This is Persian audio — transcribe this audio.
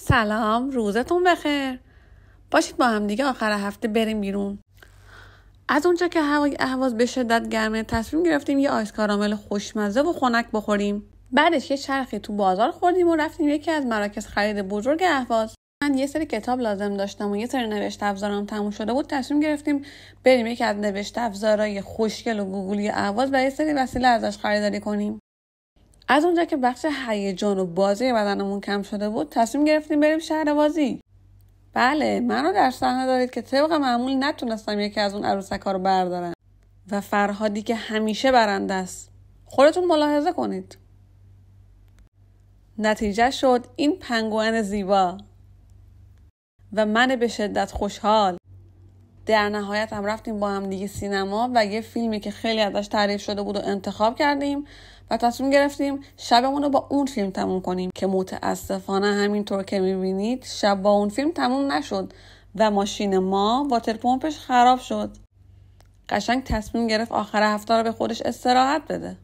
سلام، روزتون بخیر. باشید با هم دیگه آخر هفته بریم بیرون. از اونجا که هوای اهواز به شدت گرمه تصمیم گرفتیم یه آیس کارامل خوشمزه و خنک بخوریم. بعدش یه چرخی تو بازار خوردیم و رفتیم یکی از مراکز خرید بزرگ اهواز. من یه سری کتاب لازم داشتم و یه سری نوشته افزارم تموم شده بود. تصمیم گرفتیم بریم یکی از نوشته افزارهای خوشگل و گوگلی اهواز و یه سری وسیله ازش خریداری کنیم. از اونجا که بخش هیجان و بازی بدنمون کم شده بود تصمیم گرفتیم بریم شهر بازی. بله، منو در صحنه دارید که طبق معمول نتونستم یکی از اون عروسک‌ها رو بردارم و فرهادی که همیشه برنده است. خودتون ملاحظه کنید. نتیجه شد این پنگوئن زیبا و من به شدت خوشحال. در نهایت هم رفتیم با هم دیگه سینما و یه فیلمی که خیلی ازش تعریف شده بود و انتخاب کردیم و تصمیم گرفتیم شبمون رو با اون فیلم تموم کنیم که متاسفانه همینطور که میبینید شب با اون فیلم تموم نشد و ماشین ما واتر پمپش خراب شد. قشنگ تصمیم گرفت آخر هفته رو به خودش استراحت بده.